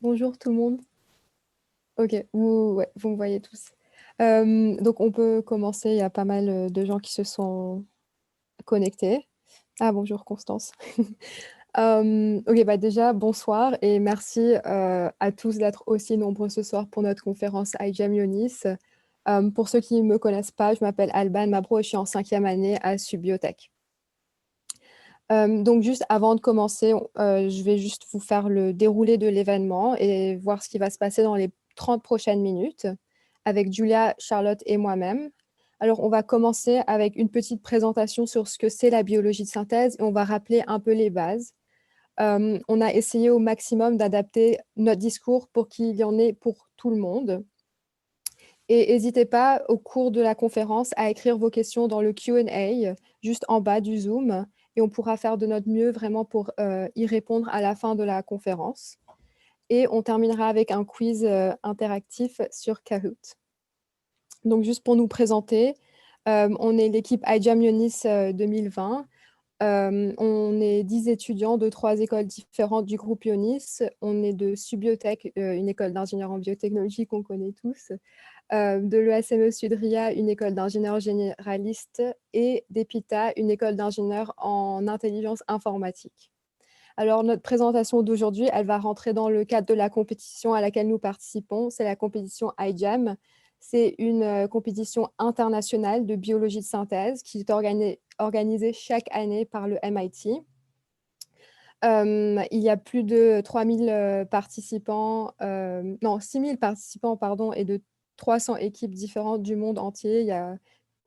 Bonjour tout le monde. Ok, ouais, vous me voyez tous. Donc on peut commencer, il y a pas mal de gens qui se sont connectés. Ah bonjour Constance. Ok, bah déjà bonsoir et merci à tous d'être aussi nombreux ce soir pour notre conférence iGEM Ionis. Pour ceux qui ne me connaissent pas, je m'appelle Alban Mabro et je suis en 5e année à Subiotech. Donc juste avant de commencer, je vais juste vous faire le déroulé de l'événement et voir ce qui va se passer dans les 30 prochaines minutes avec Julia, Charlotte et moi-même. Alors, on va commencer avec une petite présentation sur ce que c'est la biologie de synthèse et on va rappeler un peu les bases. On a essayé au maximum d'adapter notre discours pour qu'il y en ait pour tout le monde. Et n'hésitez pas, au cours de la conférence, à écrire vos questions dans le Q&A, juste en bas du Zoom, et on pourra faire de notre mieux vraiment pour y répondre à la fin de la conférence. Et on terminera avec un quiz interactif sur Kahoot. Donc, juste pour nous présenter, on est l'équipe iGEM Ionis 2020. On est 10 étudiants de 3 écoles différentes du groupe Ionis. On est de Subiotech, une école d'ingénieurs en biotechnologie qu'on connaît tous, de l'ESME Sudria, une école d'ingénieurs généralistes, et d'EPITA, une école d'ingénieurs en intelligence informatique. Alors, notre présentation d'aujourd'hui, elle va rentrer dans le cadre de la compétition à laquelle nous participons. C'est la compétition iGEM. C'est une compétition internationale de biologie de synthèse qui est organisée chaque année par le MIT. Il y a plus de 3000 participants, non, 6000 participants, pardon, et de 300 équipes différentes du monde entier. Il y a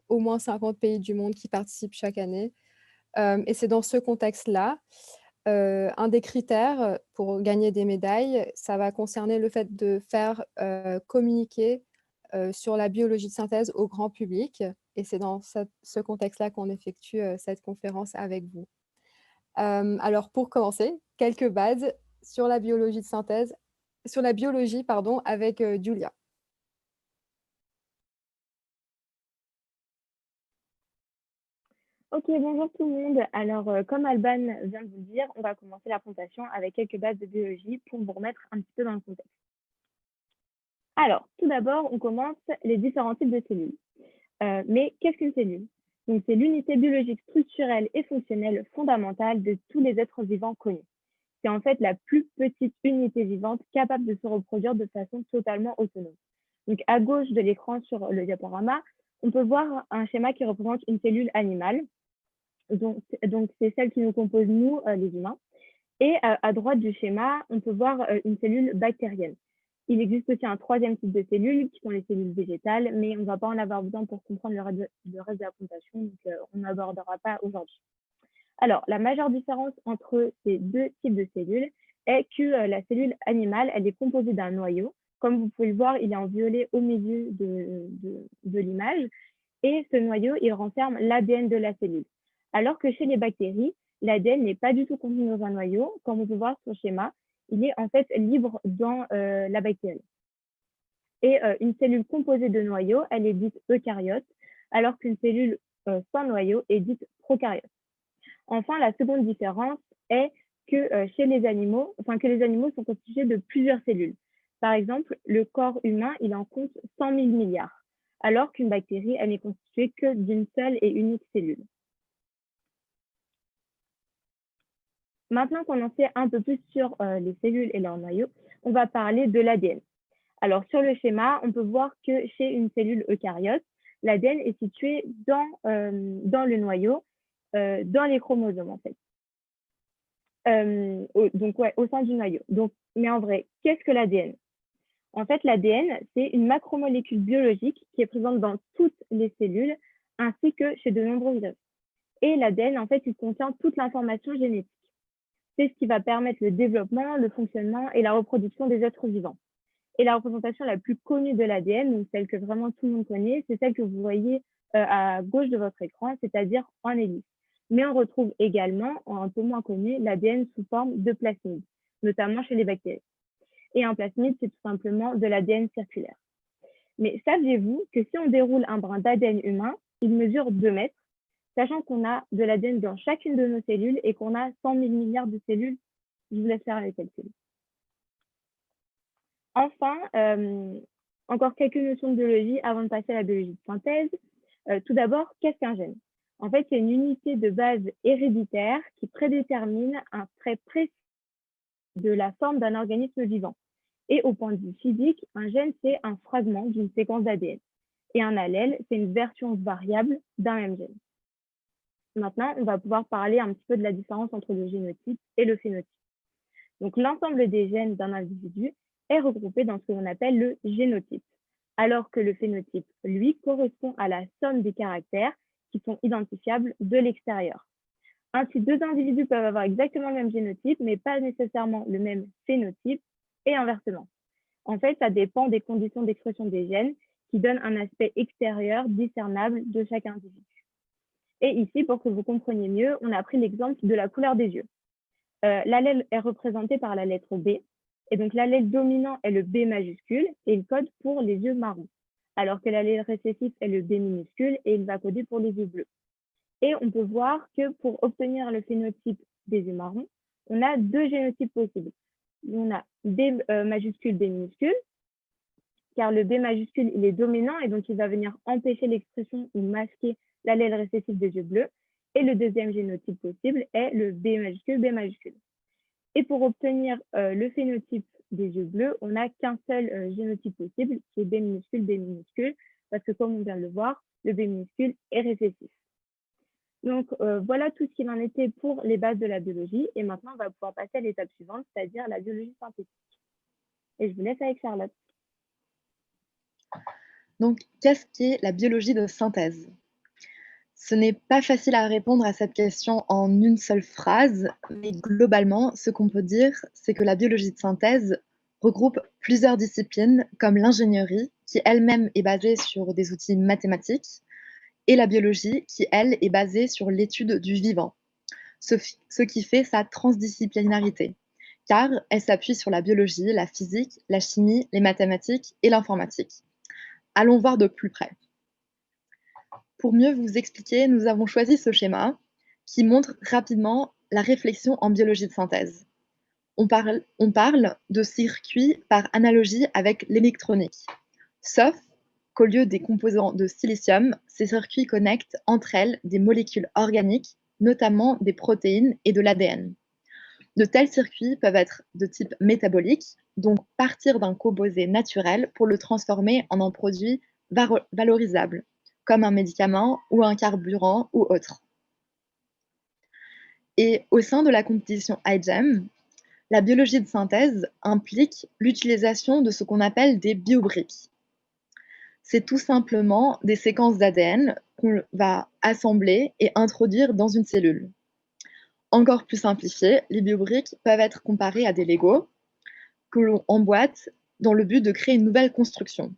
au moins 50 pays du monde qui participent chaque année. Et c'est dans ce contexte-là, un des critères pour gagner des médailles, ça va concerner le fait de faire communiquer sur la biologie de synthèse au grand public. Et c'est dans ce contexte-là qu'on effectue cette conférence avec vous. Alors, pour commencer, quelques bases sur la biologie de synthèse, sur la biologie, pardon, avec Julia. Ok, bonjour tout le monde. Alors, comme Alban vient de vous le dire, on va commencer la présentation avec quelques bases de biologie pour vous remettre un petit peu dans le contexte. Alors, tout d'abord, on commence les différents types de cellules. Mais qu'est-ce qu'une cellule? Donc, c'est l'unité biologique structurelle et fonctionnelle fondamentale de tous les êtres vivants connus. C'est en fait la plus petite unité vivante capable de se reproduire de façon totalement autonome. Donc, à gauche de l'écran sur le diaporama, on peut voir un schéma qui représente une cellule animale. Donc c'est celle qui nous compose, nous, les humains. Et à droite du schéma, on peut voir une cellule bactérienne. Il existe aussi un troisième type de cellules qui sont les cellules végétales, mais on ne va pas en avoir besoin pour comprendre le reste de la présentation, donc on n'abordera pas aujourd'hui. Alors, la majeure différence entre ces deux types de cellules est que la cellule animale, elle est composée d'un noyau. Comme vous pouvez le voir, il est en violet au milieu de l'image. Et ce noyau, il renferme l'ADN de la cellule. Alors que chez les bactéries, l'ADN n'est pas du tout contenu dans un noyau. Comme on peut voir sur le schéma, il est en fait libre dans la bactérie. Et une cellule composée de noyaux, elle est dite eucaryote, alors qu'une cellule sans noyau est dite prokaryote. Enfin, la seconde différence est que chez les animaux, que les animaux sont constitués de plusieurs cellules. Par exemple, le corps humain, il en compte 100 000 milliards, alors qu'une bactérie, elle n'est constituée que d'une seule et unique cellule. Maintenant qu'on en sait un peu plus sur les cellules et leurs noyaux, on va parler de l'ADN. Alors, sur le schéma, on peut voir que chez une cellule eucaryote, l'ADN est situé dans le noyau, dans les chromosomes, en fait. Donc, ouais, au sein du noyau. Donc, mais en vrai, qu'est-ce que l'ADN? En fait, l'ADN, c'est une macromolécule biologique qui est présente dans toutes les cellules, ainsi que chez de nombreux virus. Et l'ADN, en fait, il contient toute l'information génétique. C'est ce qui va permettre le développement, le fonctionnement et la reproduction des êtres vivants. Et la représentation la plus connue de l'ADN, donc celle que vraiment tout le monde connaît, c'est celle que vous voyez à gauche de votre écran, c'est-à-dire en hélice. Mais on retrouve également, un peu moins connu, l'ADN sous forme de plasmide, notamment chez les bactéries. Et un plasmide, c'est tout simplement de l'ADN circulaire. Mais saviez-vous que si on déroule un brin d'ADN humain, il mesure 2 mètres, sachant qu'on a de l'ADN dans chacune de nos cellules et qu'on a 100 000 milliards de cellules? Je vous laisse faire les calculs. Enfin, encore quelques notions de biologie avant de passer à la biologie de synthèse. Tout d'abord, qu'est-ce qu'un gène? En fait, c'est une unité de base héréditaire qui prédétermine un trait précis de la forme d'un organisme vivant. Et au point de vue physique, un gène, c'est un fragment d'une séquence d'ADN. Et un allèle, c'est une version variable d'un même gène. Maintenant, on va pouvoir parler un petit peu de la différence entre le génotype et le phénotype. Donc, l'ensemble des gènes d'un individu est regroupé dans ce que l'on appelle le génotype, alors que le phénotype, lui, correspond à la somme des caractères qui sont identifiables de l'extérieur. Ainsi, deux individus peuvent avoir exactement le même génotype, mais pas nécessairement le même phénotype, et inversement. En fait, ça dépend des conditions d'expression des gènes qui donnent un aspect extérieur discernable de chaque individu. Et ici, pour que vous compreniez mieux, on a pris l'exemple de la couleur des yeux. L'allèle est représenté par la lettre B, et donc l'allèle dominant est le B majuscule, et il code pour les yeux marrons, alors que l'allèle récessif est le B minuscule, et il va coder pour les yeux bleus. Et on peut voir que pour obtenir le phénotype des yeux marrons, on a deux génotypes possibles. On a B majuscule, B minuscule, car le B majuscule, il est dominant et donc il va venir empêcher l'expression ou masquer l'allèle récessif des yeux bleus. Et le deuxième génotype possible est le B majuscule, B majuscule. Et pour obtenir le phénotype des yeux bleus, on n'a qu'un seul génotype possible, qui est B minuscule, parce que comme on vient de le voir, le B minuscule est récessif. Donc, voilà tout ce qu'il en était pour les bases de la biologie. Et maintenant, on va pouvoir passer à l'étape suivante, c'est-à-dire la biologie synthétique. Et je vous laisse avec Charlotte. Donc, qu'est-ce qu'est la biologie de synthèse? Ce n'est pas facile à répondre à cette question en une seule phrase, mais globalement, ce qu'on peut dire, c'est que la biologie de synthèse regroupe plusieurs disciplines comme l'ingénierie, qui elle-même est basée sur des outils mathématiques, et la biologie, qui elle est basée sur l'étude du vivant, ce qui fait sa transdisciplinarité, car elle s'appuie sur la biologie, la physique, la chimie, les mathématiques et l'informatique. Allons voir de plus près. Pour mieux vous expliquer, nous avons choisi ce schéma qui montre rapidement la réflexion en biologie de synthèse. On parle de circuits par analogie avec l'électronique, sauf qu'au lieu des composants de silicium, ces circuits connectent entre elles des molécules organiques, notamment des protéines et de l'ADN. De tels circuits peuvent être de type métabolique, donc partir d'un composé naturel pour le transformer en un produit valorisable, comme un médicament ou un carburant ou autre. Et au sein de la compétition iGEM, la biologie de synthèse implique l'utilisation de ce qu'on appelle des biobriques. C'est tout simplement des séquences d'ADN qu'on va assembler et introduire dans une cellule. Encore plus simplifié, les biobriques peuvent être comparées à des Legos que l'on emboîte dans le but de créer une nouvelle construction.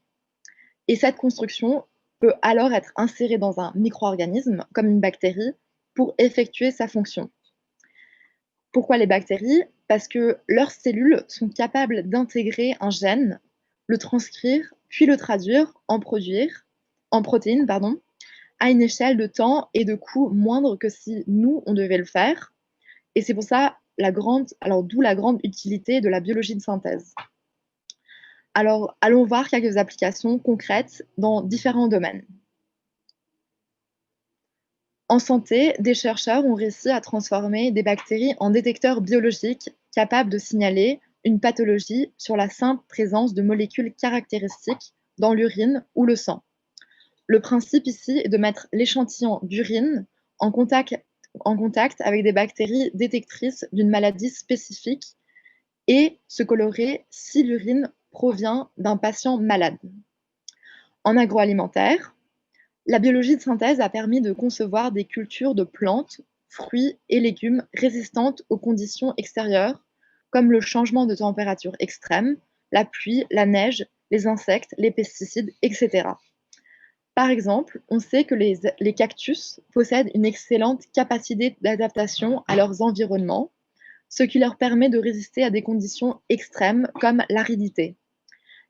Et cette construction peut alors être insérée dans un micro-organisme, comme une bactérie, pour effectuer sa fonction. Pourquoi les bactéries? Parce que leurs cellules sont capables d'intégrer un gène, le transcrire, puis le traduire en protéines, à une échelle de temps et de coût moindre que si nous, on devait le faire. Et c'est pour ça d'où la grande utilité de la biologie de synthèse. Alors, allons voir quelques applications concrètes dans différents domaines. En santé, des chercheurs ont réussi à transformer des bactéries en détecteurs biologiques capables de signaler une pathologie sur la simple présence de molécules caractéristiques dans l'urine ou le sang. Le principe ici est de mettre l'échantillon d'urine en contact avec des bactéries détectrices d'une maladie spécifique et se colorer si l'urine provient d'un patient malade. En agroalimentaire, la biologie de synthèse a permis de concevoir des cultures de plantes, fruits et légumes résistantes aux conditions extérieures, comme le changement de température extrême, la pluie, la neige, les insectes, les pesticides, etc. Par exemple, on sait que les cactus possèdent une excellente capacité d'adaptation à leurs environnements, ce qui leur permet de résister à des conditions extrêmes comme l'aridité.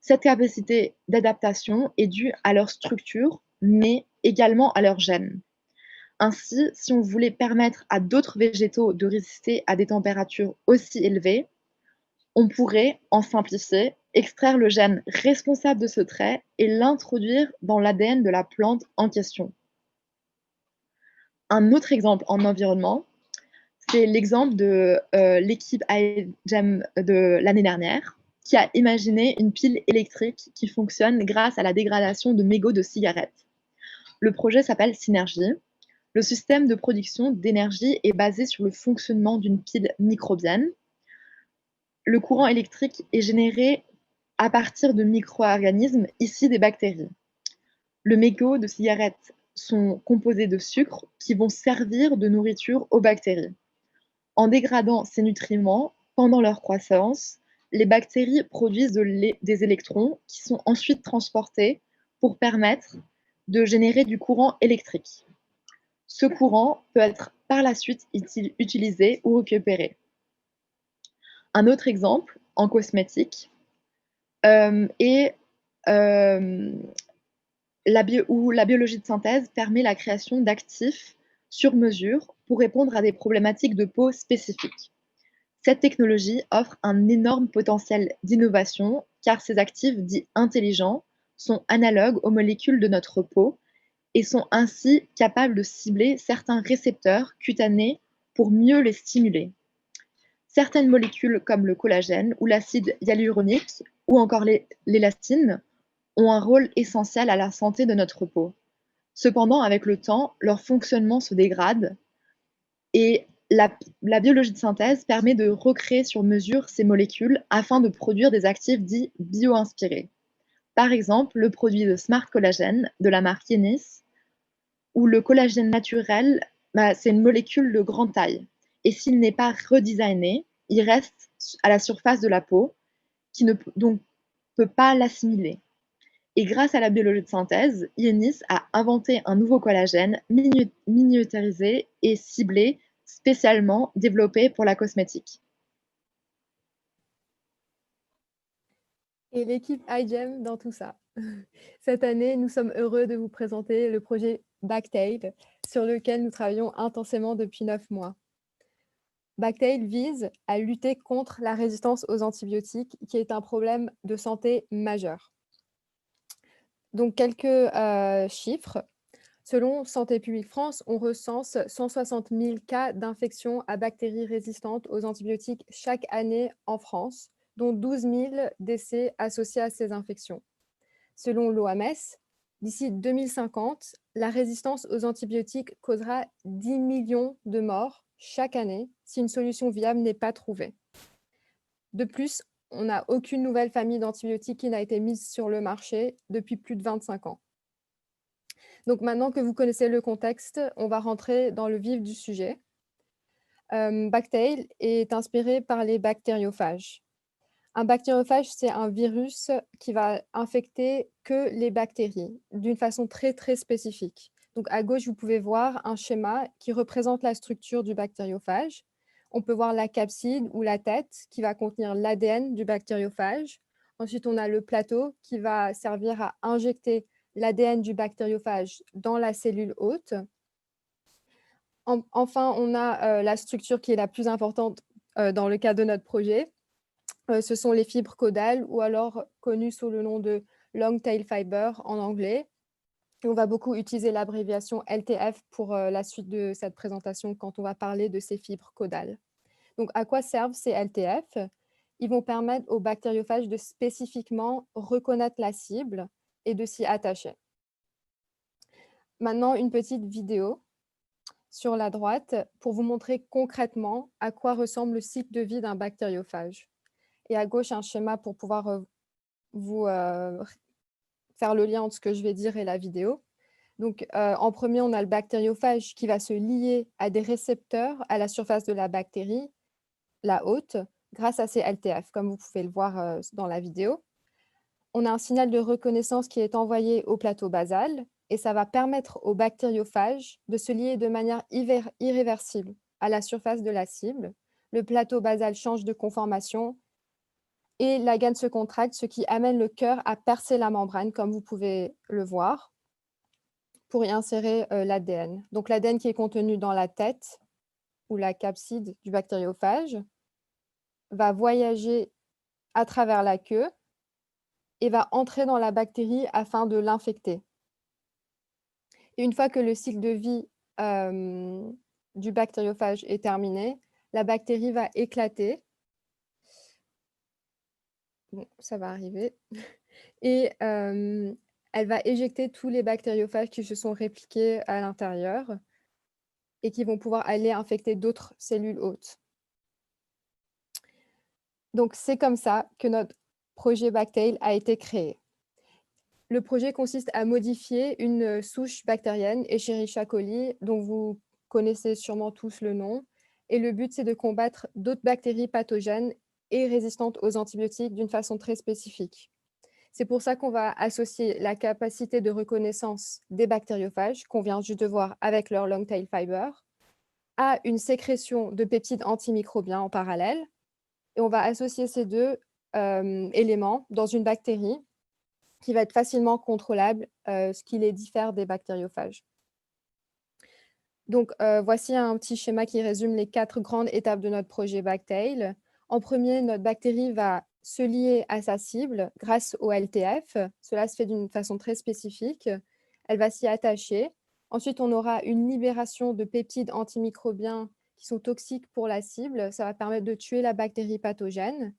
Cette capacité d'adaptation est due à leur structure, mais également à leurs gènes. Ainsi, si on voulait permettre à d'autres végétaux de résister à des températures aussi élevées, On pourrait, en simplifié, extraire le gène responsable de ce trait et l'introduire dans l'ADN de la plante en question. Un autre exemple en environnement, c'est l'exemple de l'équipe iGEM de l'année dernière, qui a imaginé une pile électrique qui fonctionne grâce à la dégradation de mégots de cigarettes. Le projet s'appelle Synergie. Le système de production d'énergie est basé sur le fonctionnement d'une pile microbienne. Le courant électrique est généré à partir de micro-organismes, ici des bactéries. Le mégot de cigarettes sont composés de sucre qui vont servir de nourriture aux bactéries. En dégradant ces nutriments pendant leur croissance, les bactéries produisent des électrons qui sont ensuite transportés pour permettre de générer du courant électrique. Ce courant peut être par la suite utilisé ou récupéré. Un autre exemple en cosmétique est où la biologie de synthèse permet la création d'actifs sur mesure pour répondre à des problématiques de peau spécifiques. Cette technologie offre un énorme potentiel d'innovation car ces actifs dits intelligents sont analogues aux molécules de notre peau et sont ainsi capables de cibler certains récepteurs cutanés pour mieux les stimuler. Certaines molécules comme le collagène ou l'acide hyaluronique ou encore l'élastine ont un rôle essentiel à la santé de notre peau. Cependant, avec le temps, leur fonctionnement se dégrade et la biologie de synthèse permet de recréer sur mesure ces molécules afin de produire des actifs dits bio-inspirés. Par exemple, le produit de Smart Collagen de la marque Yenis, où le collagène naturel, c'est une molécule de grande taille. Et s'il n'est pas redesigné, il reste à la surface de la peau, qui ne donc peut pas l'assimiler. Et grâce à la biologie de synthèse, Ionis a inventé un nouveau collagène miniaturisé et ciblé, spécialement développé pour la cosmétique. Et l'équipe iGEM dans tout ça. Cette année, nous sommes heureux de vous présenter le projet Bactail, sur lequel nous travaillons intensément depuis 9 mois. Bactail vise à lutter contre la résistance aux antibiotiques, qui est un problème de santé majeur. Donc, quelques chiffres. Selon Santé publique France, on recense 160 000 cas d'infection à bactéries résistantes aux antibiotiques chaque année en France, dont 12 000 décès associés à ces infections. Selon l'OMS, d'ici 2050, la résistance aux antibiotiques causera 10 millions de morts chaque année si une solution viable n'est pas trouvée. De plus, on n'a aucune nouvelle famille d'antibiotiques qui n'a été mise sur le marché depuis plus de 25 ans. Donc maintenant que vous connaissez le contexte, on va rentrer dans le vif du sujet. Bactail est inspiré par les bactériophages. Un bactériophage, c'est un virus qui va infecter que les bactéries d'une façon très, très spécifique. Donc à gauche, vous pouvez voir un schéma qui représente la structure du bactériophage. On peut voir la capside ou la tête qui va contenir l'ADN du bactériophage. Ensuite, on a le plateau qui va servir à injecter l'ADN du bactériophage dans la cellule hôte. Enfin, on a la structure qui est la plus importante dans le cas de notre projet. Ce sont les fibres caudales ou alors connues sous le nom de long tail fiber en anglais. On va beaucoup utiliser l'abréviation LTF pour la suite de cette présentation quand on va parler de ces fibres caudales. Donc, à quoi servent ces LTF? Ils vont permettre aux bactériophages de spécifiquement reconnaître la cible et de s'y attacher. Maintenant, une petite vidéo sur la droite pour vous montrer concrètement à quoi ressemble le cycle de vie d'un bactériophage. Et à gauche, un schéma pour pouvoir vous faire le lien entre ce que je vais dire et la vidéo. Donc, en premier, on a le bactériophage qui va se lier à des récepteurs à la surface de la bactérie, la hôte, grâce à ces LTF, comme vous pouvez le voir dans la vidéo. On a un signal de reconnaissance qui est envoyé au plateau basal et ça va permettre au bactériophage de se lier de manière irréversible à la surface de la cible. Le plateau basal change de conformation et la gaine se contracte, ce qui amène le cœur à percer la membrane, comme vous pouvez le voir, pour y insérer l'ADN. Donc l'ADN qui est contenu dans la tête ou la capside du bactériophage va voyager à travers la queue et va entrer dans la bactérie afin de l'infecter. Et une fois que le cycle de vie du bactériophage est terminé, la bactérie va éclater. Bon, ça va arriver. Et elle va éjecter tous les bactériophages qui se sont répliqués à l'intérieur et qui vont pouvoir aller infecter d'autres cellules hôtes. Donc, c'est comme ça que notre projet Bactail a été créé. Le projet consiste à modifier une souche bactérienne, Escherichia coli, dont vous connaissez sûrement tous le nom. Et le but, c'est de combattre d'autres bactéries pathogènes et résistantes aux antibiotiques d'une façon très spécifique. C'est pour ça qu'on va associer la capacité de reconnaissance des bactériophages, qu'on vient juste de voir avec leur long tail fiber, à une sécrétion de peptides antimicrobiens en parallèle. Et on va associer ces deux éléments dans une bactérie qui va être facilement contrôlable, ce qui les diffère des bactériophages. Donc, voici un petit schéma qui résume les 4 grandes étapes de notre projet Bactail. En premier, notre bactérie va se lier à sa cible grâce au LTF. Cela se fait d'une façon très spécifique. Elle va s'y attacher. Ensuite, on aura une libération de peptides antimicrobiens qui sont toxiques pour la cible. Ça va permettre de tuer la bactérie pathogène.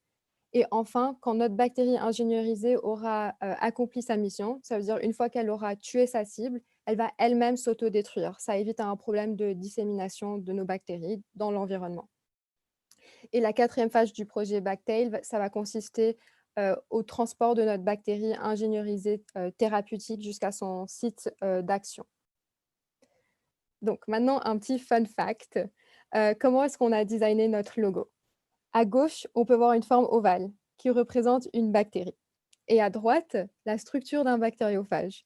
Et enfin, quand notre bactérie ingénierisée aura accompli sa mission, ça veut dire une fois qu'elle aura tué sa cible, elle va elle-même s'autodétruire. Ça évite un problème de dissémination de nos bactéries dans l'environnement. Et la 4e phase du projet Bactail, ça va consister au transport de notre bactérie ingénierisée thérapeutique jusqu'à son site d'action. Donc maintenant, un petit fun fact. Comment est-ce qu'on a designé notre logo? À gauche, on peut voir une forme ovale qui représente une bactérie. Et à droite, la structure d'un bactériophage.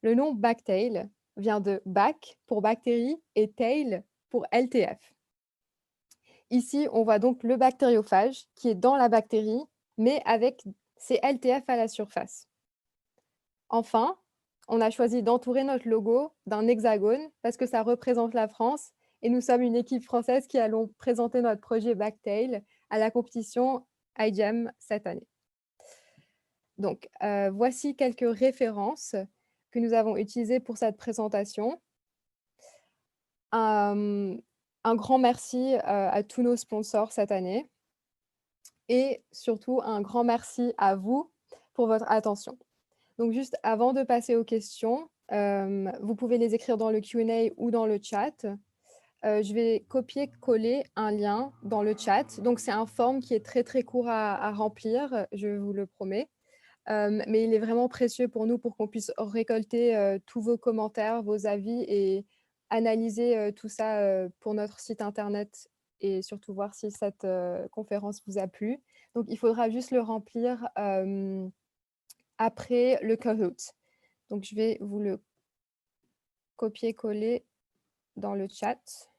Le nom Bactail vient de bac pour bactérie et tail pour LTF. Ici, on voit donc le bactériophage qui est dans la bactérie, mais avec ses LTF à la surface. Enfin, on a choisi d'entourer notre logo d'un hexagone parce que ça représente la France et nous sommes une équipe française qui allons présenter notre projet Bactail à la compétition iGEM cette année. Donc, voici quelques références que nous avons utilisées pour cette présentation. Un grand merci à tous nos sponsors cette année et surtout un grand merci à vous pour votre attention. Donc juste avant de passer aux questions, vous pouvez les écrire dans le Q&A ou dans le chat. Je vais copier-coller un lien dans le chat. Donc c'est un forme qui est très très court à remplir, je vous le promets. Mais il est vraiment précieux pour nous pour qu'on puisse récolter tous vos commentaires, vos avis et analyser tout ça pour notre site internet et surtout voir si cette conférence vous a plu. Donc, il faudra juste le remplir après le Kahoot. Donc, je vais vous le copier-coller dans le chat.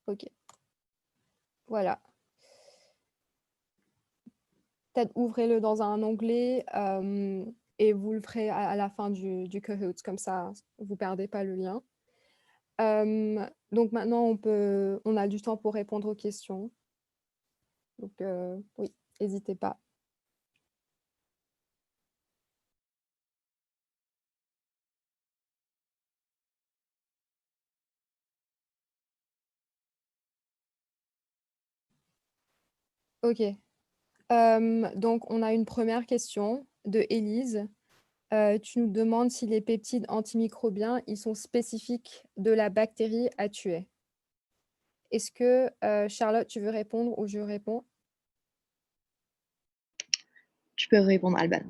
OK. Voilà. Peut-être ouvrez-le dans un onglet et vous le ferez à la fin du Kahoot. Comme ça, vous ne perdez pas le lien. Donc maintenant, on a du temps pour répondre aux questions. Donc oui, n'hésitez pas. OK. Donc on a une première question de Élise. Tu nous demandes si les peptides antimicrobiens, ils sont spécifiques de la bactérie à tuer. Est-ce que, Charlotte, tu veux répondre ou je réponds? Tu peux répondre, Alban.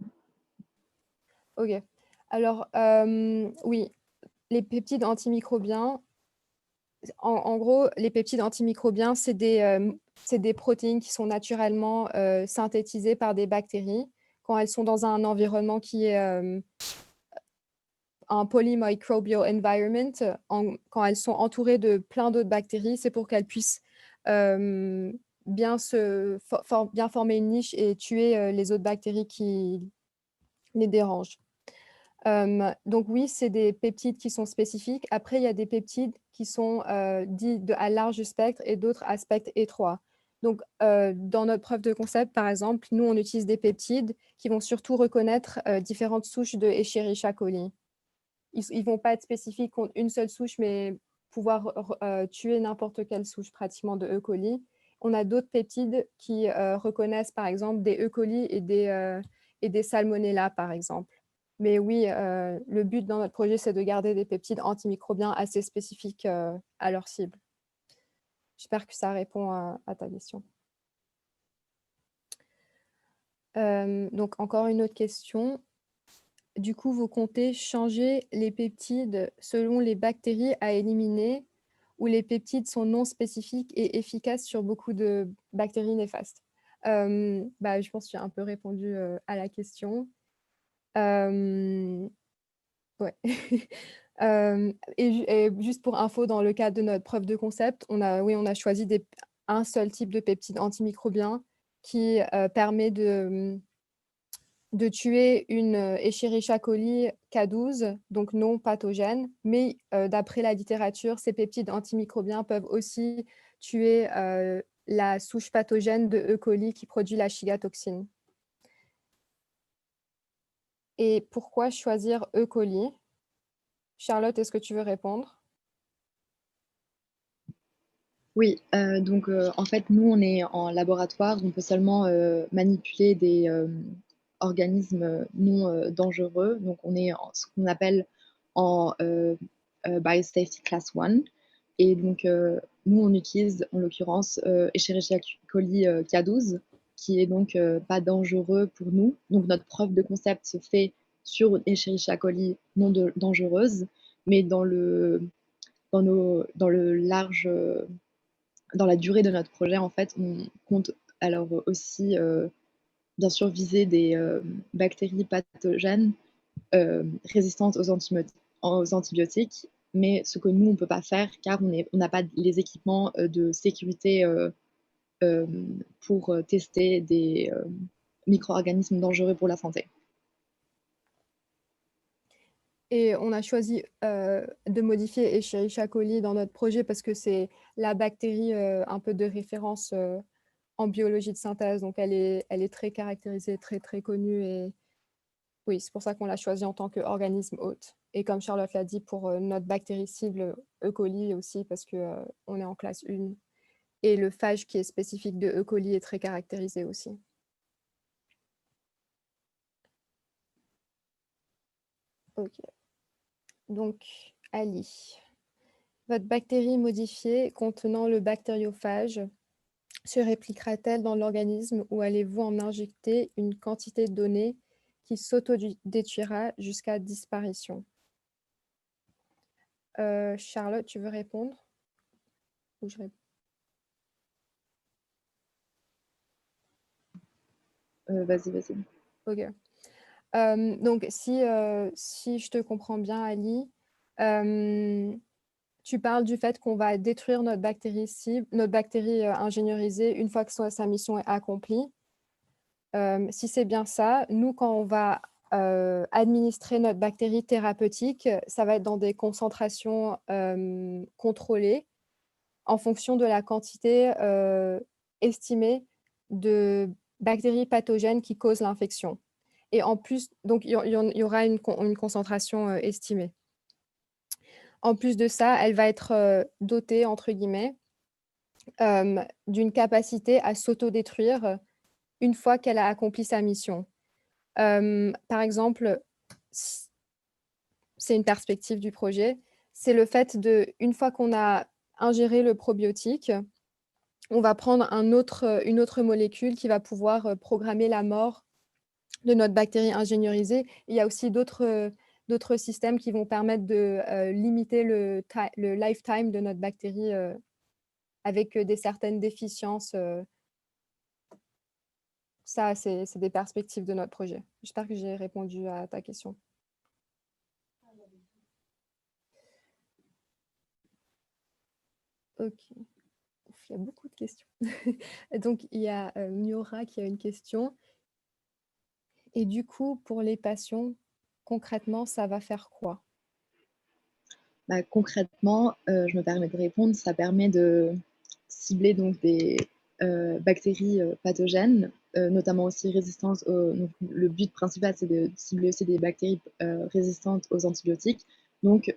OK. Alors, oui, les peptides antimicrobiens, en gros, les peptides antimicrobiens, c'est des protéines qui sont naturellement synthétisées par des bactéries quand elles sont dans un environnement qui est un polymicrobial environment, quand elles sont entourées de plein d'autres bactéries, c'est pour qu'elles puissent bien former une niche et tuer les autres bactéries qui les dérangent. Donc oui, c'est des peptides qui sont spécifiques. Après, il y a des peptides qui sont dits à large spectre et d'autres à spectre étroit. Donc, dans notre preuve de concept, par exemple, nous, on utilise des peptides qui vont surtout reconnaître différentes souches de Escherichia coli. Ils ne vont pas être spécifiques contre une seule souche, mais pouvoir tuer n'importe quelle souche pratiquement de E. coli. On a d'autres peptides qui reconnaissent, par exemple, des E. coli et des salmonella, par exemple. Mais oui, le but dans notre projet, c'est de garder des peptides antimicrobiens assez spécifiques à leur cible. J'espère que ça répond à ta question. Donc, encore une autre question. Du coup, vous comptez changer les peptides selon les bactéries à éliminer ou les peptides sont non spécifiques et efficaces sur beaucoup de bactéries néfastes? Je pense que j'ai un peu répondu à la question. Ouais. Et juste pour info, dans le cadre de notre preuve de concept, on a choisi un seul type de peptide antimicrobien qui permet de tuer une Escherichia coli K12, donc non pathogène, mais d'après la littérature, ces peptides antimicrobiens peuvent aussi tuer la souche pathogène de E. coli qui produit la chigatoxine. Et pourquoi choisir E. coli? Charlotte, est-ce que tu veux répondre? Oui, donc en fait, nous, on est en laboratoire, on peut seulement manipuler des organismes non dangereux. Donc, on est en ce qu'on appelle en Biosafety Class 1. Et donc, nous, on utilise en l'occurrence Escherichia coli K12, qui est donc pas dangereux pour nous. Donc, notre preuve de concept se fait sur Escherichia coli non dangereuse, mais dans le large dans la durée de notre projet, en fait, on compte alors aussi, bien sûr, viser des bactéries pathogènes résistantes aux antibiotiques. Mais ce que nous, on ne peut pas faire, car on n'a pas les équipements de sécurité pour tester des micro-organismes dangereux pour la santé. Et on a choisi de modifier Escherichia coli dans notre projet parce que c'est la bactérie un peu de référence en biologie de synthèse. Donc, elle est très caractérisée, très, très connue. Et oui, c'est pour ça qu'on l'a choisi en tant qu'organisme hôte. Et comme Charlotte l'a dit, pour notre bactérie cible E. coli aussi, parce qu'on est en classe 1. Et le phage qui est spécifique de E. coli est très caractérisé aussi. OK. Donc, Ali. Votre bactérie modifiée contenant le bactériophage se répliquera-t-elle dans l'organisme ou allez-vous en injecter une quantité donnée qui s'autodétruira jusqu'à disparition? Charlotte, tu veux répondre? Ou je réponds? Vas-y. Ok. Donc, si je te comprends bien, Ali, tu parles du fait qu'on va détruire notre bactérie cible, notre bactérie ingénierisée une fois que sa mission est accomplie. Si c'est bien ça, nous, quand on va administrer notre bactérie thérapeutique, ça va être dans des concentrations contrôlées en fonction de la quantité estimée de bactéries pathogènes qui causent l'infection. Et en plus, donc il y aura une concentration estimée. En plus de ça, elle va être dotée, entre guillemets, d'une capacité à s'autodétruire une fois qu'elle a accompli sa mission. Par exemple, c'est une perspective du projet, c'est le fait une fois qu'on a ingéré le probiotique, on va prendre une autre molécule qui va pouvoir programmer la mort de notre bactérie ingénierisée. Il y a aussi d'autres systèmes qui vont permettre de limiter le lifetime de notre bactérie avec des certaines déficiences. Ça, c'est des perspectives de notre projet. J'espère que j'ai répondu à ta question. Ok. Il y a beaucoup de questions. Donc, il y a Miora qui a une question. Et du coup, pour les patients, concrètement, ça va faire quoi? Bah, concrètement, je me permets de répondre, ça permet de cibler donc des, bactéries, pathogènes, notamment aussi résistantes aux donc le but principal, c'est de cibler aussi des bactéries, résistantes aux antibiotiques, donc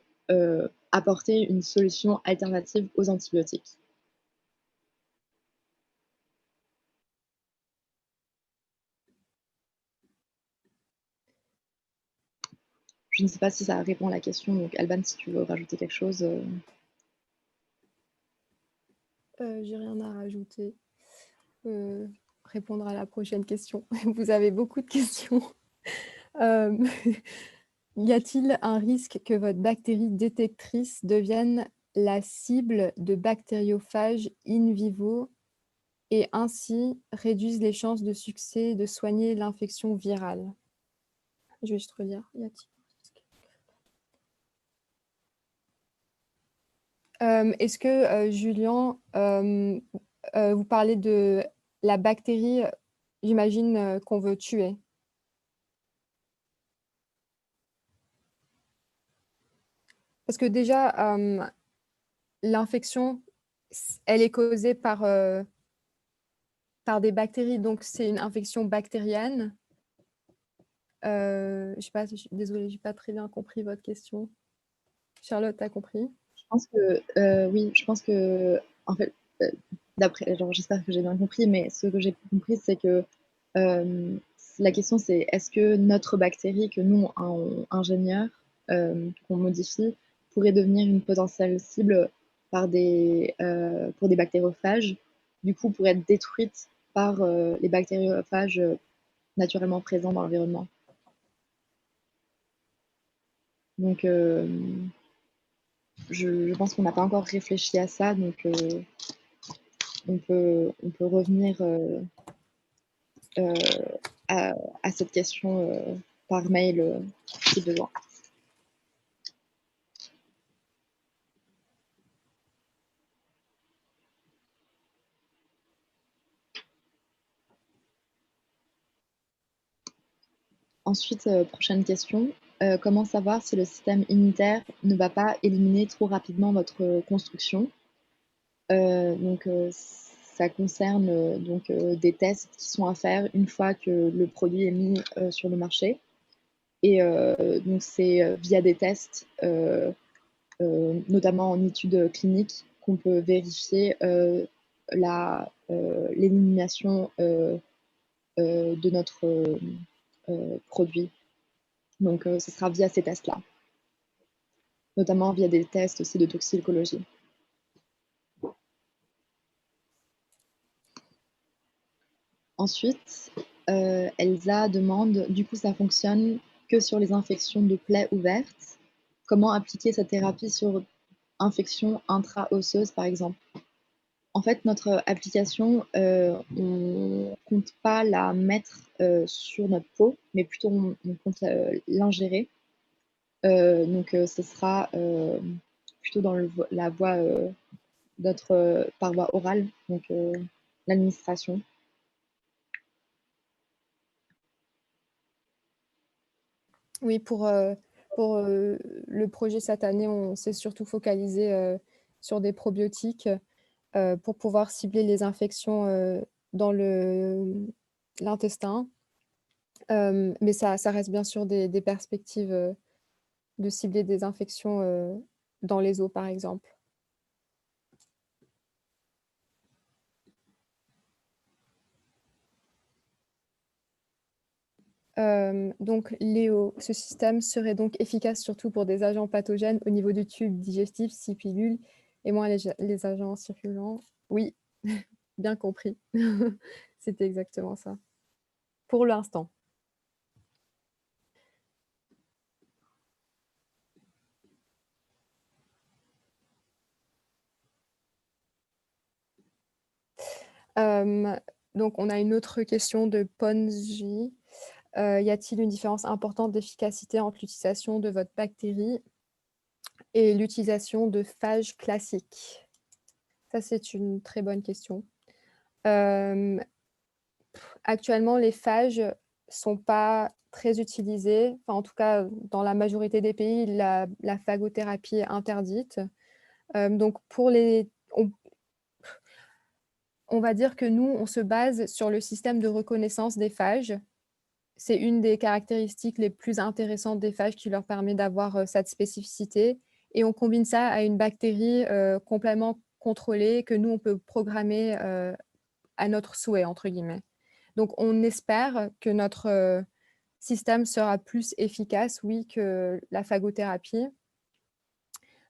apporter une solution alternative aux antibiotiques. Je ne sais pas si ça répond à la question, donc Alban, si tu veux rajouter quelque chose, J'ai rien à rajouter. Répondre à la prochaine question. Vous avez beaucoup de questions. Hem, y a-t-il un risque que votre bactérie détectrice devienne la cible de bactériophages in vivo et ainsi réduise les chances de succès de soigner l'infection virale? Je vais juste relire. Y a-t-il Est-ce que, Julien, vous parlez de la bactérie, j'imagine, qu'on veut tuer? Parce que déjà, l'infection, elle est causée par des bactéries, donc c'est une infection bactérienne. Je sais pas, désolée, j'ai pas très bien compris votre question. Charlotte, tu as compris? je pense que, oui, je pense qu'en fait, d'après genre j'espère que j'ai bien compris, mais ce que j'ai compris, c'est que, la question c'est est-ce que notre bactérie que nous on ingénieur, qu'on modifie, pourrait devenir une potentielle cible pour des bactériophages, du coup pour être détruite par, les bactériophages, naturellement présents dans l'environnement. Donc, je pense qu'on n'a pas encore réfléchi à ça, donc on peut revenir euh, à, à cette question par mail si besoin. Ensuite, prochaine question. Comment savoir si le système immunitaire ne va pas éliminer trop rapidement votre construction? Donc, ça concerne des tests qui sont à faire une fois que le produit est mis sur le marché. Et donc, c'est via des tests, notamment en études cliniques, qu'on peut vérifier l'élimination de notre produit. Donc, ce sera via ces tests-là, notamment via des tests aussi de toxicologie. Ensuite, Elsa demande, du coup, ça fonctionne que sur les infections de plaies ouvertes. Comment appliquer cette thérapie sur infections intra-osseuses, par exemple? En fait, notre application, on compte pas la mettre sur notre peau, mais plutôt on compte l'ingérer. Donc, ce sera plutôt dans la voie par voie orale, donc l'administration. Oui, pour, le projet cette année, on s'est surtout focalisé, sur des probiotiques, pour pouvoir cibler les infections, dans l'intestin. Mais ça reste bien sûr des perspectives, de cibler des infections, dans les os, par exemple. Donc Léo, ce système serait donc efficace surtout pour des agents pathogènes au niveau du tube digestif, 6 pilules, et moins les agents circulants. Oui, bien compris. C'était exactement ça. Pour l'instant. Donc on a une autre question de Ponji. Y a-t-il une différence importante d'efficacité entre l'utilisation de votre bactérie et l'utilisation de phages classiques? Ça, c'est une très bonne question. Actuellement, les phages sont pas très utilisées. Enfin, en tout cas, dans la majorité des pays, la phagothérapie est interdite. Donc pour les on va dire que nous, on se base sur le système de reconnaissance des phages. C'est une des caractéristiques les plus intéressantes des phages qui leur permet d'avoir, cette spécificité et on combine ça à une bactérie, complètement contrôlée que nous, on peut programmer, «à notre souhait» entre guillemets. Donc on espère que notre, système sera plus efficace, oui, que la phagothérapie,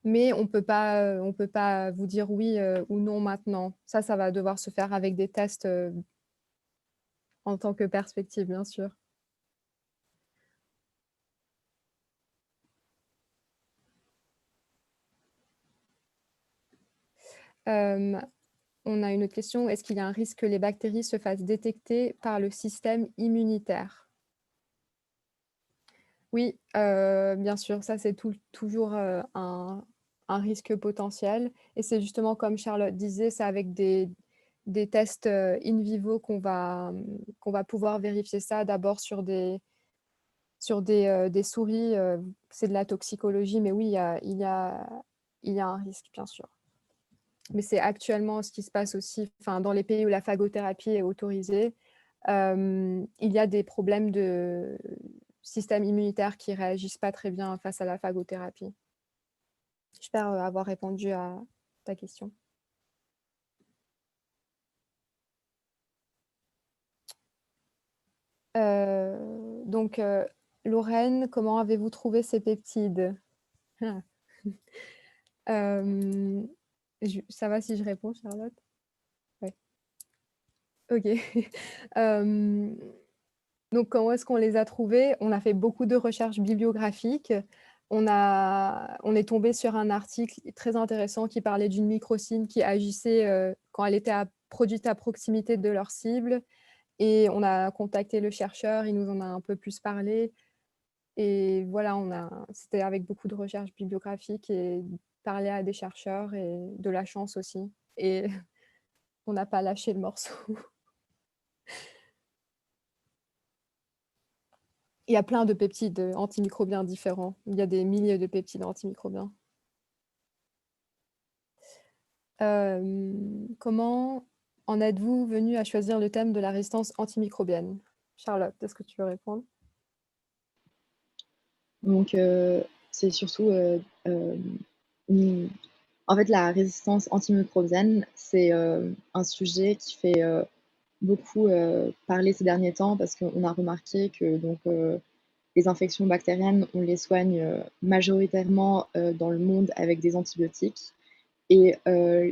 mais on peut pas vous dire oui, ou non maintenant. Ça va devoir se faire avec des tests, en tant que perspective, bien sûr. Hem, on a une autre question. Est-ce qu'il y a un risque que les bactéries se fassent détecter par le système immunitaire? Oui, bien sûr, ça c'est toujours, un risque potentiel et c'est justement comme Charlotte disait, c'est avec des tests, in vivo qu'on va pouvoir vérifier ça d'abord sur des souris, c'est de la toxicologie, mais oui, il y a un risque, bien sûr. Mais c'est actuellement ce qui se passe aussi, enfin, dans les pays où la phagothérapie est autorisée, il y a des problèmes de système immunitaire qui réagissent pas très bien face à la phagothérapie. J'espère, avoir répondu à ta question. Donc, Lorraine, comment avez-vous trouvé ces peptides? Ah. Hem, ça va si je réponds, Charlotte? Ouais. OK. Hem, donc comment est-ce qu'on les a trouvés? On a fait beaucoup de recherches bibliographiques. On est tombé sur un article très intéressant qui parlait d'une microcine qui agissait, quand elle était produite à proximité de leur cible et on a contacté le chercheur, il nous en a un peu plus parlé et voilà, c'était avec beaucoup de recherches bibliographiques et parler à des chercheurs et de la chance aussi et on n'a pas lâché le morceau. Il y a plein de peptides, antimicrobiens différents. Il y a des milliers de peptides antimicrobiens. Comment en êtes-vous venue à choisir le thème de la résistance antimicrobienne? Charlotte, est-ce que tu veux répondre? Donc, c'est surtout, une en fait, la résistance antimicrobienne, c'est, un sujet qui fait, beaucoup, parler ces derniers temps parce qu'on a remarqué que donc, les infections bactériennes, on les soigne, majoritairement, dans le monde avec des antibiotiques et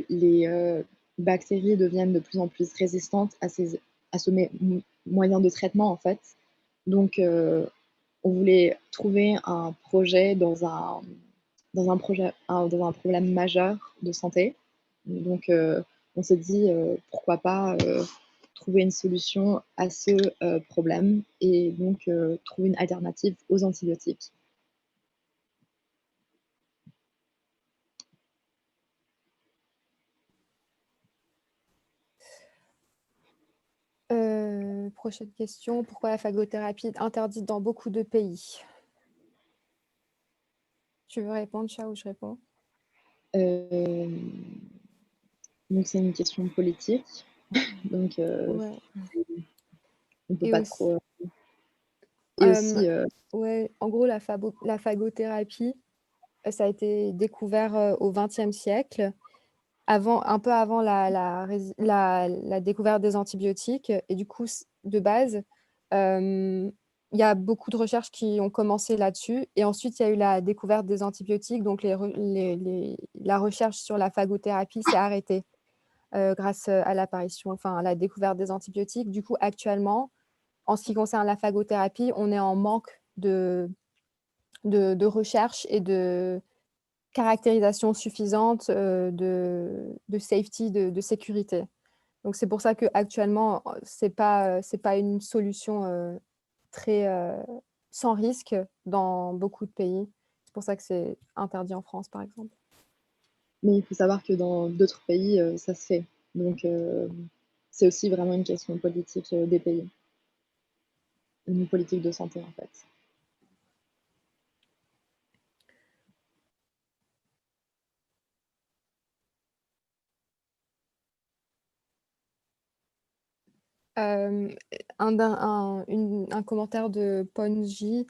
les, bactéries deviennent de plus en plus résistantes à ce moyen de traitement, en fait. Donc, on voulait trouver un projet dans un problème majeur de santé. Donc, on s'est dit, pourquoi pas, trouver une solution à ce, problème et donc, trouver une alternative aux antibiotiques. Prochaine question. Pourquoi la phagothérapie est interdite dans beaucoup de pays? Tu veux répondre, Cha, ou je réponds? Hem, donc c'est une question politique, donc, Ouais on peut et pas aussi trop, et hem, aussi, ouais, en gros, la phagothérapie, ça a été découvert, au XXe siècle, un peu avant la découverte des antibiotiques et du coup, de base, hem, il y a beaucoup de recherches qui ont commencé là-dessus et ensuite il y a eu la découverte des antibiotiques, donc la recherche sur la phagothérapie s'est arrêtée, grâce, à l'apparition enfin, à la découverte des antibiotiques. Du coup, actuellement, en ce qui concerne la phagothérapie, on est en manque de recherche et de caractérisation suffisante, de safety, de sécurité. Donc c'est pour ça qu'actuellement, c'est pas une solution, très, sans risque dans beaucoup de pays. C'est pour ça que c'est interdit en France, par exemple. mais il faut savoir que dans d'autres pays, ça se fait. Donc, c'est aussi vraiment une question politique, des pays. une politique de santé, en fait. Un commentaire de Ponji.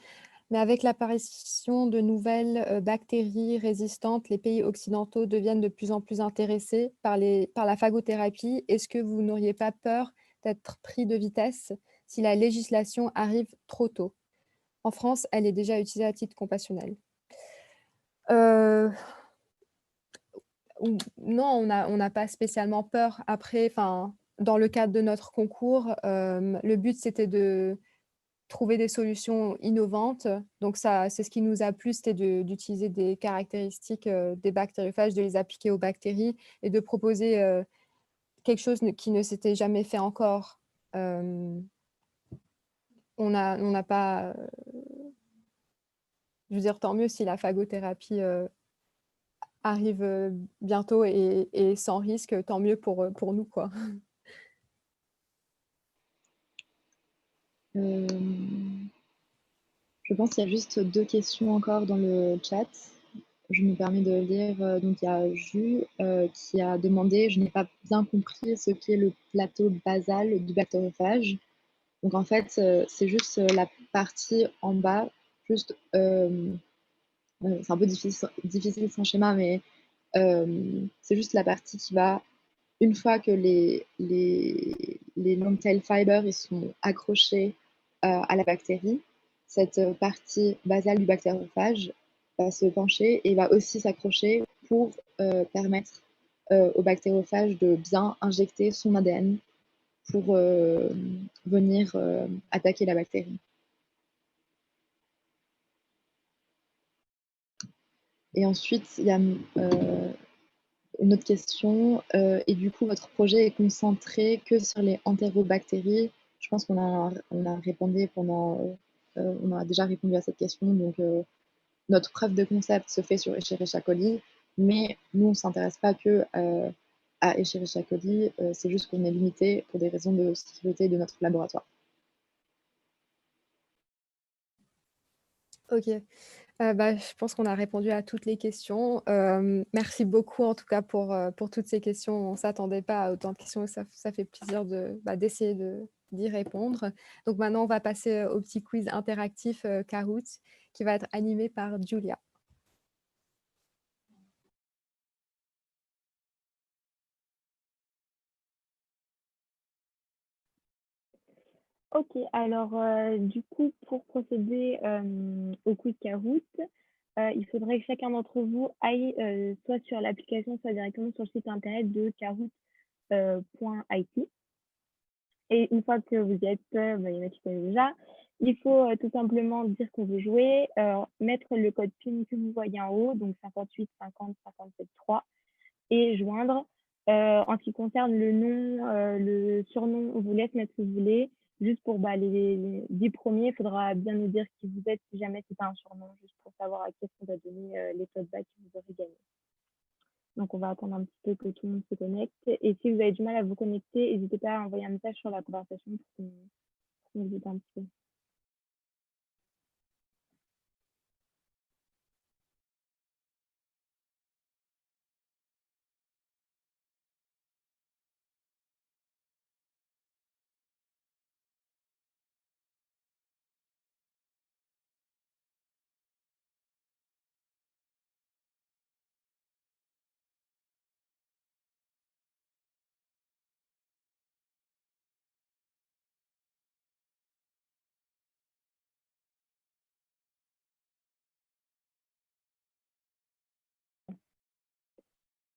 Mais avec l'apparition de nouvelles bactéries résistantes, les pays occidentaux deviennent de plus en plus intéressés par la phagothérapie. Est-ce que vous n'auriez pas peur d'être pris de vitesse si la législation arrive trop tôt? En France, elle est déjà utilisée à titre compassionnel. Euh, non, on n'a pas spécialement peur. Après, enfin, dans le cadre de notre concours, le but, c'était de trouver des solutions innovantes. Donc ça, c'est ce qui nous a plu, c'était d'utiliser des caractéristiques des bactériophages, de les appliquer aux bactéries et de proposer quelque chose qui ne s'était jamais fait encore. On n'a pas... je veux dire, tant mieux si la phagothérapie arrive bientôt et sans risque, tant mieux pour nous, quoi. Je pense qu'il y a juste 2 questions encore dans le chat. Je me permets de lire. Donc, il y a Ju qui a demandé: «Je n'ai pas bien compris ce qu'est le plateau basal du bactériophage». Donc, en fait, c'est juste la partie en bas, juste, c'est un peu difficile sans schéma, mais c'est juste la partie qui va, une fois que les long tail fibers ils sont accrochés à la bactérie, cette partie basale du bactériophage va se pencher et va aussi s'accrocher pour permettre au bactériophage de bien injecter son ADN pour venir attaquer la bactérie. Et ensuite, il y a une autre question. Et du coup, votre projet est concentré que sur les entérobactéries? Je pense on a répondu on a déjà répondu à cette question. Donc, notre preuve de concept se fait sur Escherichia coli, mais nous, on ne s'intéresse pas que à Escherichia coli. C'est juste qu'on est limité pour des raisons de sécurité de notre laboratoire. Ok. Je pense qu'on a répondu à toutes les questions. Merci beaucoup en tout cas pour toutes ces questions. On ne s'attendait pas à autant de questions. Ça fait plaisir d'essayer d'y répondre. Donc maintenant, on va passer au petit quiz interactif Kahoot qui va être animé par Julia. Ok, alors du coup, pour procéder au quiz Kahoot, il faudrait que chacun d'entre vous aille soit sur l'application, soit directement sur le site internet de kahoot.it. Et une fois que vous y êtes, il y en a qui connaissent déjà, il faut tout simplement dire qu'on veut jouer, mettre le code PIN que vous voyez en haut, donc 58 50 57 3, et joindre. En ce qui concerne le nom, le surnom, on vous laisse mettre ce que vous voulez. Juste pour les 10 premiers, il faudra bien nous dire qui vous êtes si jamais c'est pas un surnom, juste pour savoir à qui on va donner les codes back que vous aurez gagné. Donc, on va attendre un petit peu que tout le monde se connecte. Et si vous avez du mal à vous connecter, n'hésitez pas à envoyer un message sur la conversation pour qu'on vous aide un petit peu.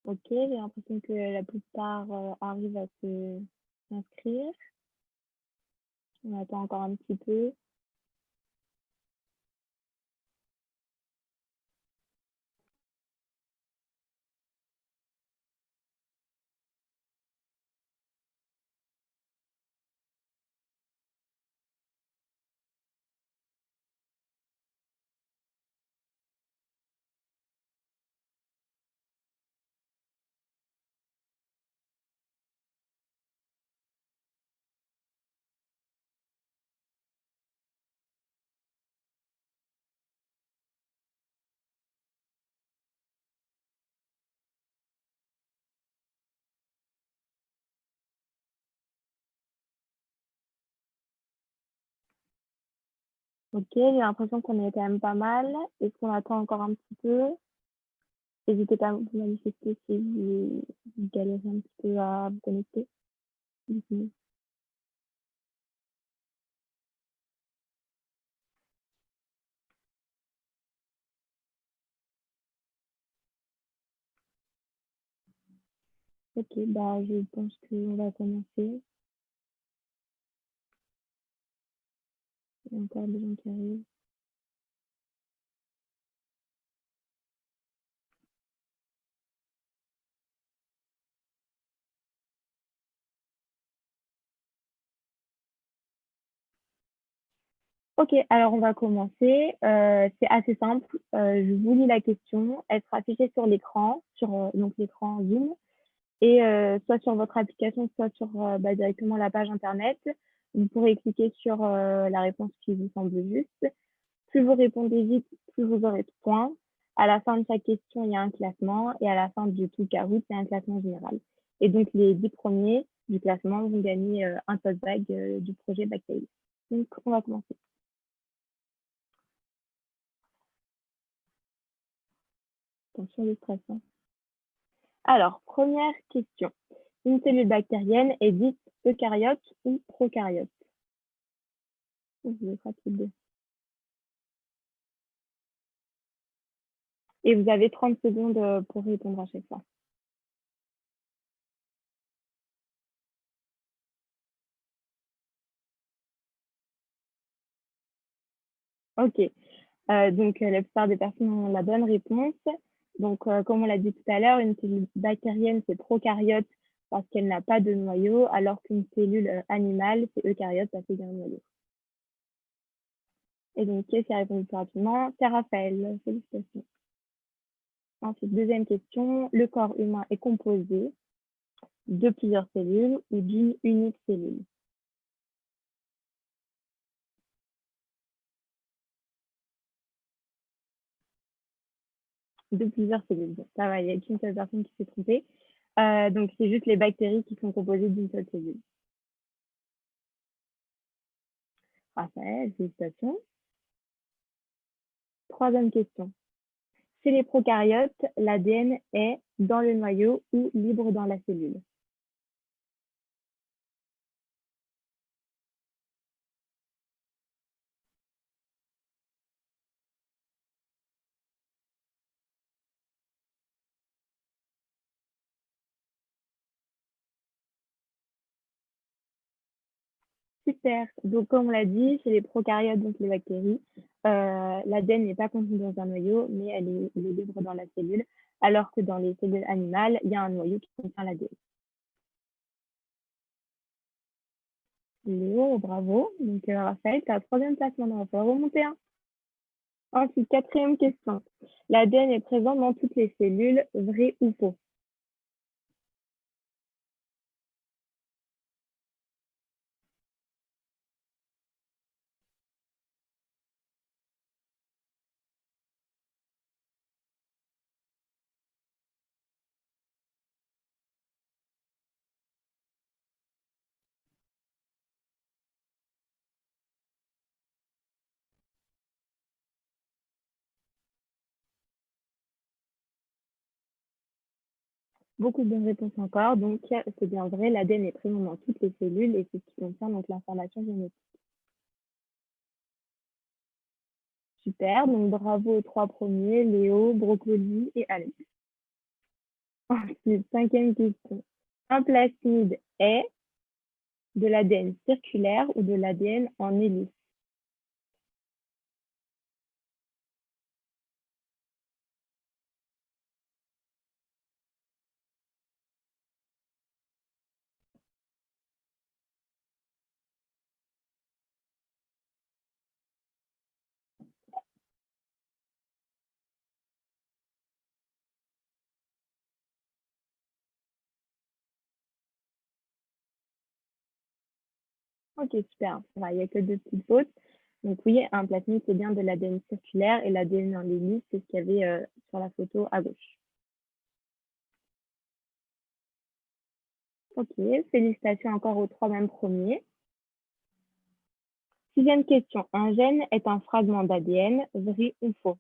Ok, j'ai l'impression que la plupart arrivent à s'inscrire. On attend encore un petit peu. Ok, j'ai l'impression qu'on est quand même pas mal. Est-ce qu'on attend encore un petit peu? N'hésitez pas à vous manifester si vous galérez un petit peu à vous connecter. Dites-nous. Ok, bah je pense qu'on va commencer. Il y a encore des gens qui arrivent. Ok, alors on va commencer. C'est assez simple. Je vous lis la question. Elle sera affichée sur l'écran, sur donc l'écran Zoom, et soit sur votre application, soit sur directement la page internet. Vous pourrez cliquer sur la réponse qui vous semble juste. Plus vous répondez vite, plus vous aurez de points. À la fin de chaque question, il y a un classement, et à la fin de tout Kahoot, il y a un classement général. Et donc les 10 premiers du classement vont gagner un tote bag du projet Backtail. Donc on va commencer. Attention le stress, hein. Alors, première question. Une cellule bactérienne est dite eucaryote ou prokaryote? Vous êtes rapide. Et vous avez 30 secondes pour répondre à chaque fois. Ok. Donc, la plupart des personnes ont la bonne réponse. Donc, comme on l'a dit tout à l'heure, une cellule bactérienne, c'est prokaryote parce qu'elle n'a pas de noyau, alors qu'une cellule animale, c'est eucaryote parce qu'il y a un noyau. Et donc, qui est-ce qui a répondu plus rapidement? C'est Raphaël. Félicitations. Ensuite, deuxième question. Le corps humain est composé de plusieurs cellules ou d'une unique cellule? De plusieurs cellules. Bon, ça va, il n'y a qu'une seule personne qui s'est trompée. Donc, c'est juste les bactéries qui sont composées d'une seule cellule. Raphaël, félicitations. Troisième question. Chez les prokaryotes, l'ADN est dans le noyau ou libre dans la cellule? Super. Donc, comme on l'a dit, chez les prokaryotes, donc les bactéries, l'ADN n'est pas contenu dans un noyau, mais il est libre dans la cellule, alors que dans les cellules animales, il y a un noyau qui contient l'ADN. Léo, bravo. Donc, Raphaël, tu as troisième place maintenant. On va remonter un. Ensuite, quatrième question. L'ADN est présent dans toutes les cellules, vrai ou faux? Beaucoup de bonnes réponses encore. Donc, c'est bien vrai, l'ADN est présent dans toutes les cellules et c'est ce qui concerne donc l'information génétique. Super. Donc, bravo aux trois premiers, Léo, Brocoli et Alex. Ensuite, cinquième question. Un plasmide est de l'ADN circulaire ou de l'ADN en hélice? Ok, super. Ça va, il n'y a que deux petites fautes. Donc oui, un plasmide, c'est bien de l'ADN circulaire et l'ADN en hélice, c'est ce qu'il y avait sur la photo à gauche. Ok, félicitations encore aux trois mêmes premiers. Sixième question. Un gène est un fragment d'ADN, vrai ou faux?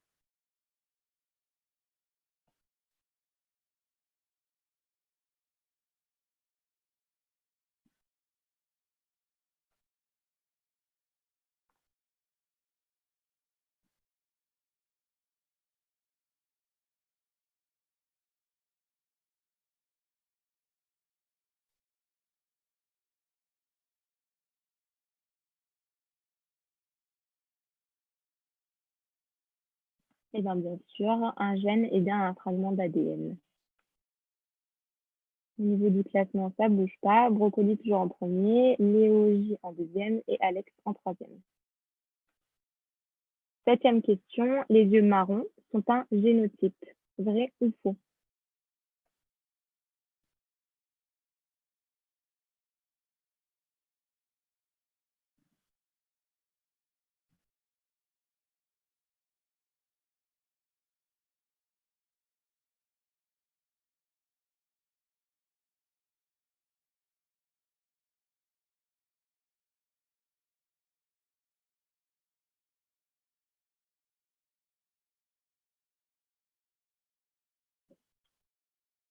Eh bien sûr, un gène est bien un fragment d'ADN. Au niveau du classement, ça bouge pas. Brocoli toujours en premier, Léo J en deuxième et Alex en troisième. Septième question. Les yeux marrons sont un génotype. Vrai ou faux?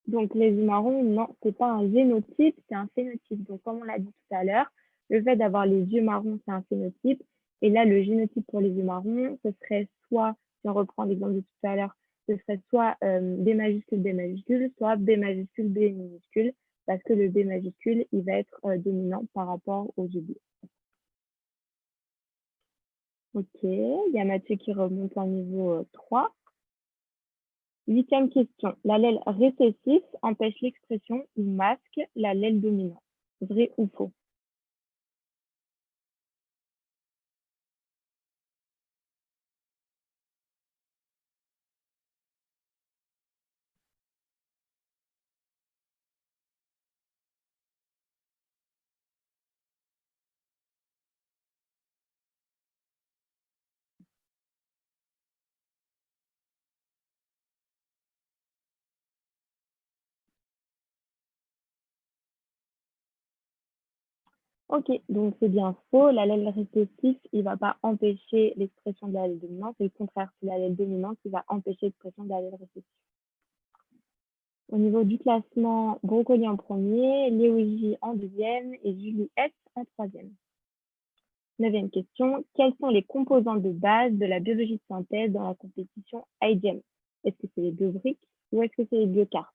Donc, les yeux marrons, non, c'est pas un génotype, c'est un phénotype. Donc, comme on l'a dit tout à l'heure, le fait d'avoir les yeux marrons, c'est un phénotype. Et là, le génotype pour les yeux marrons, ce serait soit, si on reprend l'exemple de tout à l'heure, ce serait soit B majuscule, soit B majuscule, B minuscule, parce que le B majuscule, il va être dominant par rapport aux yeux bleus. Ok, il y a Mathieu qui remonte en niveau 3. Huitième question. L'allèle récessif empêche l'expression ou masque l'allèle dominant. Vrai ou faux? Ok, donc c'est bien faux. L'allèle récessif, il ne va pas empêcher l'expression de l'allèle dominant. C'est le contraire, c'est l'allèle dominant qui va empêcher l'expression de l'allèle récessif. Au niveau du classement, Brocoli en premier, Léo J en deuxième et Julie S en troisième. Neuvième question. Quels sont les composants de base de la biologie de synthèse dans la compétition IGEM? Est-ce que c'est les biobriques ou est-ce que c'est les biocartes?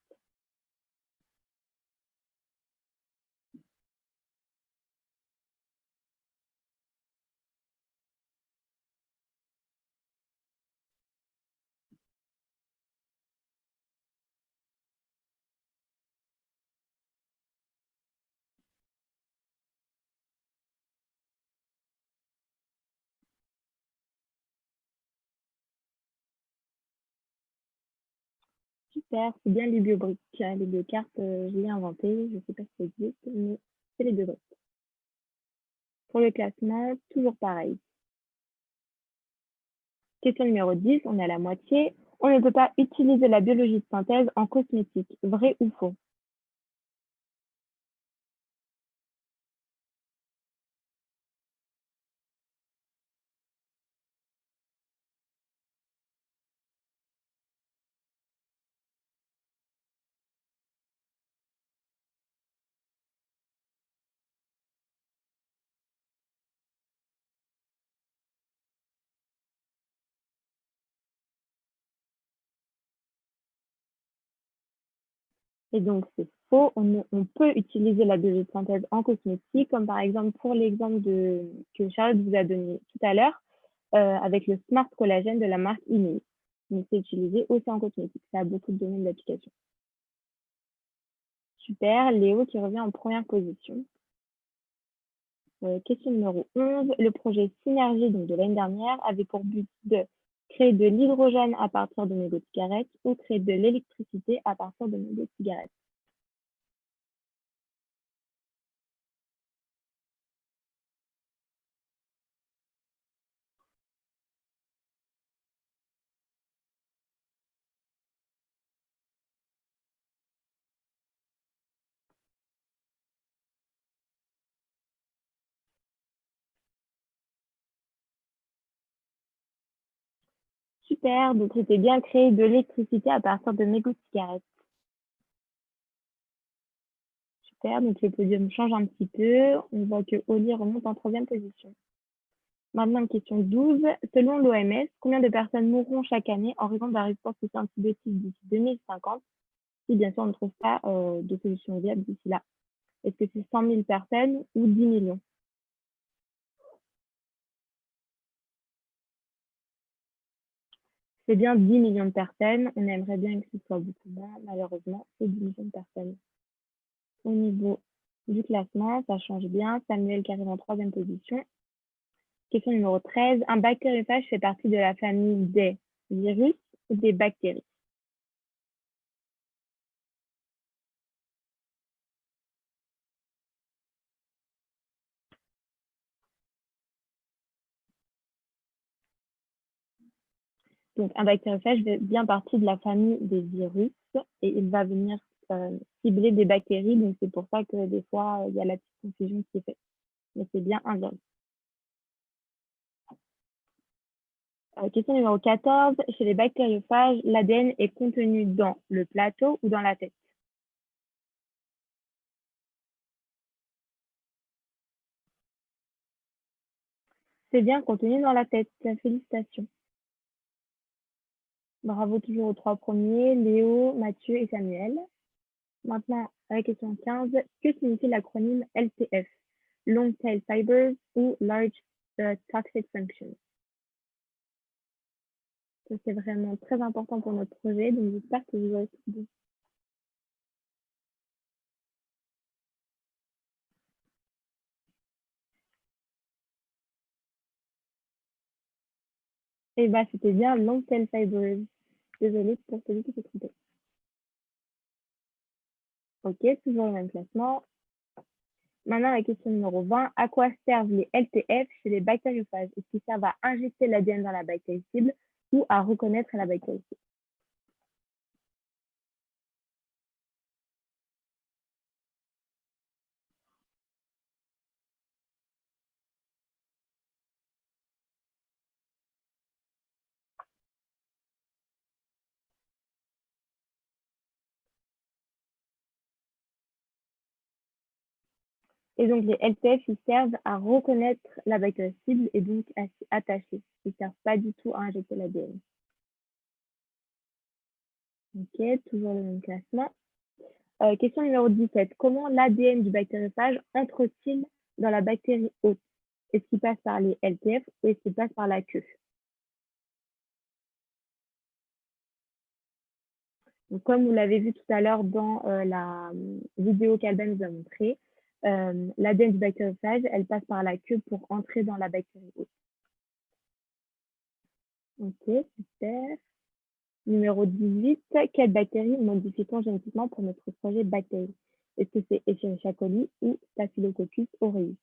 Super, c'est bien les biobriques. Les biocartes, je l'ai inventé, je ne sais pas si ça existe, mais c'est les biobriques. Pour le classement, toujours pareil. Question numéro 10, on est à la moitié. On ne peut pas utiliser la biologie de synthèse en cosmétique. Vrai ou faux? Et donc, c'est faux. On peut utiliser la biologie de synthèse en cosmétique, comme par exemple pour l'exemple que Charlotte vous a donné tout à l'heure, avec le Smart Collagène de la marque Ineos. Donc, c'est utilisé aussi en cosmétique. Ça a beaucoup de domaines d'application. Super. Léo qui revient en première position. Question numéro 11. Le projet Synergie donc de l'année dernière avait pour but de créer de l'hydrogène à partir de mégots de cigarettes ou créer de l'électricité à partir de mégots de cigarettes. Super, donc c'était bien créer de l'électricité à partir de mégots de cigarettes. Super, donc le podium change un petit peu. On voit que Oli remonte en troisième position. Maintenant, question 12. Selon l'OMS, combien de personnes mourront chaque année en raison de la résistance aux antibiotiques d'ici 2050 si bien sûr on ne trouve pas de solution viable d'ici là? Est-ce que c'est 100 000 personnes ou 10 millions? C'est bien 10 millions de personnes. On aimerait bien que ce soit beaucoup moins. Malheureusement, c'est 10 millions de personnes. Au niveau du classement, ça change bien. Samuel qui arrive en troisième position. Question numéro 13. Un bactériophage fait partie de la famille des virus ou des bactéries? Donc, un bactériophage fait bien partie de la famille des virus et il va venir cibler des bactéries. Donc, c'est pour ça que des fois, il y a la petite confusion qui est faite. Mais c'est bien un virus. Question numéro 14. Chez les bactériophages, l'ADN est contenu dans le plateau ou dans la tête? C'est bien contenu dans la tête. Félicitations. Bravo toujours aux trois premiers, Léo, Mathieu et Samuel. Maintenant, la question 15. Que signifie l'acronyme LTF? Long Tail Fibers ou Large Toxic Function? Ça, c'est vraiment très important pour notre projet, donc j'espère que vous aurez tout bon. Et bah, c'était bien Long Tail Fibers. Désolée pour celui qui s'est trompé. Ok, toujours le même classement. Maintenant, la question numéro 20. À quoi servent les LTF chez les bactériophages? Est-ce qu'ils servent à injecter l'ADN dans la bactérie cible ou à reconnaître la bactérie cible? Et donc, les LTF, ils servent à reconnaître la bactérie cible et donc à s'y attacher. Ils ne servent pas du tout à injecter l'ADN. Ok, toujours le même classement. Question numéro 17. Comment l'ADN du bactériophage entre-t-il dans la bactérie hôte? Est-ce qu'il passe par les LTF ou est-ce qu'il passe par la queue? Donc, comme vous l'avez vu tout à l'heure dans la vidéo qu'Alban nous a montrée, l'ADN du bactériophage, elle passe par la queue pour entrer dans la bactérie hôte. Ok, super. Numéro 18. Quelle bactérie modifie-t-on génétiquement pour notre projet bactérie? Est-ce que c'est Escherichia coli ou Staphylococcus aureus?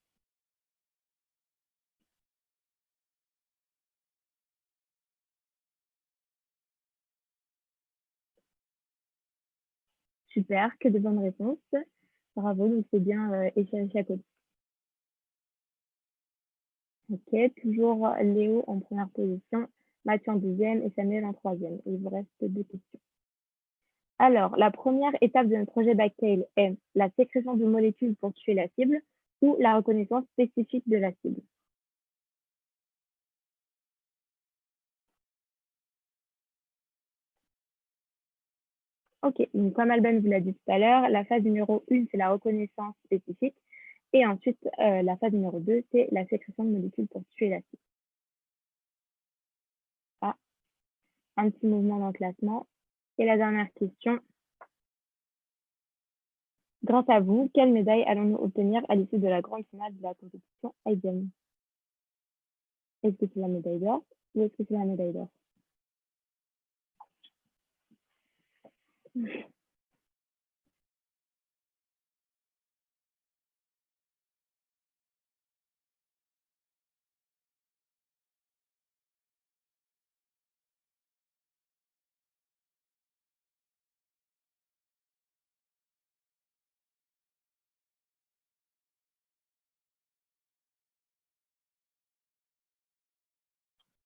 Super, que de bonnes réponses. Bravo, donc c'est bien Escherichia coli. Ok, toujours Léo en première position, Mathieu en deuxième et Samuel en troisième. Il vous reste deux questions. Alors, la première étape de notre projet Bactail est la sécrétion de molécules pour tuer la cible ou la reconnaissance spécifique de la cible. Ok, donc comme Alban vous l'a dit tout à l'heure, la phase numéro 1, c'est la reconnaissance spécifique. Et ensuite, la phase numéro 2, c'est la sécrétion de molécules pour tuer la cible. Ah, un petit mouvement dans le classement. Et la dernière question. Grâce à vous, quelle médaille allons-nous obtenir à l'issue de la grande finale de la compétition IBM? Est-ce que c'est la médaille d'or ou est-ce que c'est la médaille d'or?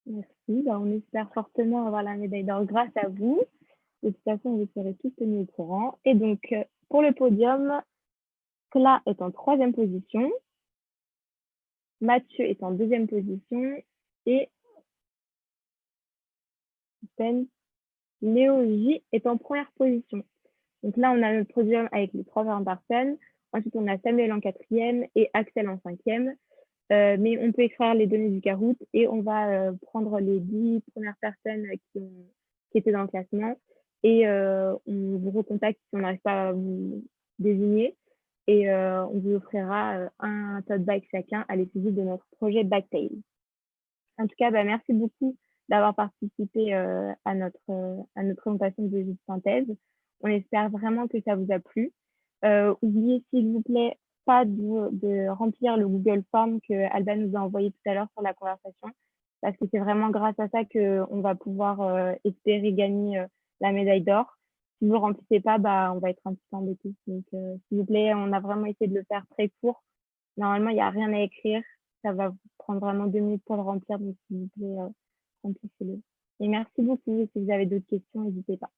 Merci. Bah, on espère fortement avoir la médaille d'or grâce à vous. De toute façon, vous serez tous tenus au courant. Et donc, pour le podium, Cla est en 3e position, Mathieu est en 2e position et Léo J est en 1re position. Donc là, on a le podium avec les 3 premières personnes. Ensuite, on a Samuel en 4e et Axel en 5e. Mais on peut extraire les données du Kahoot et on va prendre les 10 premières personnes qui étaient dans le classement et on vous recontacte si on n'arrive pas à vous désigner et on vous offrira un tote bag chacun à l'effigie de notre projet Backtail. En tout cas, bah, merci beaucoup d'avoir participé à notre présentation de biologie de synthèse. On espère vraiment que ça vous a plu. Oubliez, s'il vous plaît, pas de remplir le Google Form que Alban nous a envoyé tout à l'heure sur la conversation, parce que c'est vraiment grâce à ça qu'on va pouvoir espérer gagner la médaille d'or. Si vous ne le remplissez pas, bah, on va être un petit peu embêtés. Donc, s'il vous plaît, on a vraiment essayé de le faire très court. Normalement, il n'y a rien à écrire. Ça va vous prendre vraiment 2 minutes pour le remplir, donc s'il vous plaît, remplissez-le. Et merci beaucoup. Si vous avez d'autres questions, n'hésitez pas.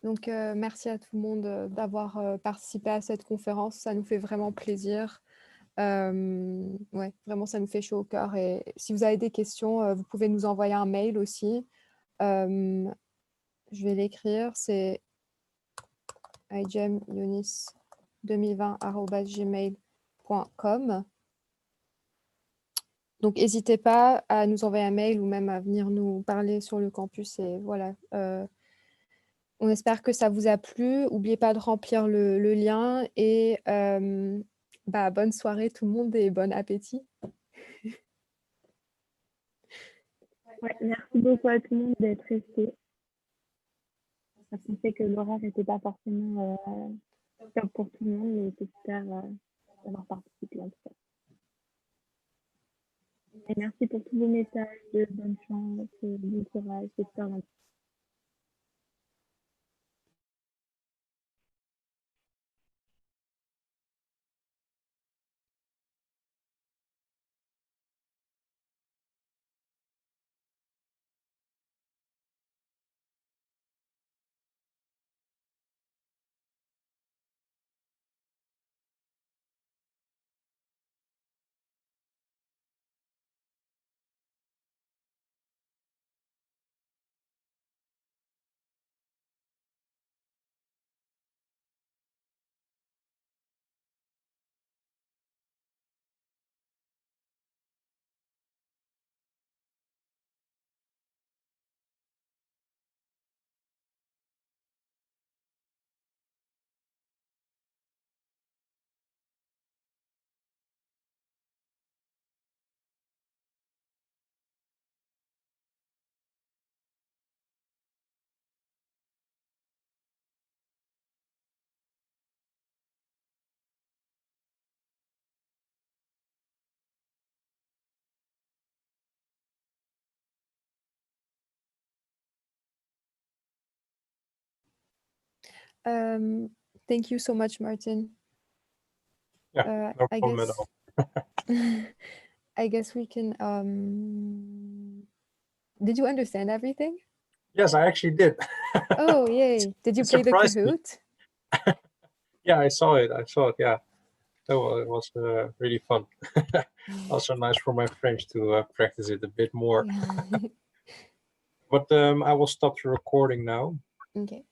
Donc, merci à tout le monde d'avoir participé à cette conférence. Ça nous fait vraiment plaisir. Ouais, vraiment, ça nous fait chaud au cœur. Et si vous avez des questions, vous pouvez nous envoyer un mail aussi. Je vais l'écrire. C'est igem2020@gmail.com. Donc, n'hésitez pas à nous envoyer un mail ou même à venir nous parler sur le campus. Et voilà. On espère que ça vous a plu. N'oubliez pas de remplir le lien et bah, bonne soirée tout le monde et bon appétit. Ouais, merci beaucoup à tout le monde d'être resté. Parce qu'on sait que l'horaire n'était pas forcément top pour tout le monde, mais j'espère d'avoir participé en tout cas. Et merci pour tous vos messages de bonne chance, bon courage, j'espère dans Thank you so much, Martin. Yeah, no problem at all. I guess we can. Did you understand everything? Yes, I actually did. Oh, yay. Did you It play the surprised me. Kahoot? Yeah, I saw it. Yeah. So it was really fun. Also nice for my French to practice it a bit more. Yeah. But I will stop the recording now. Okay.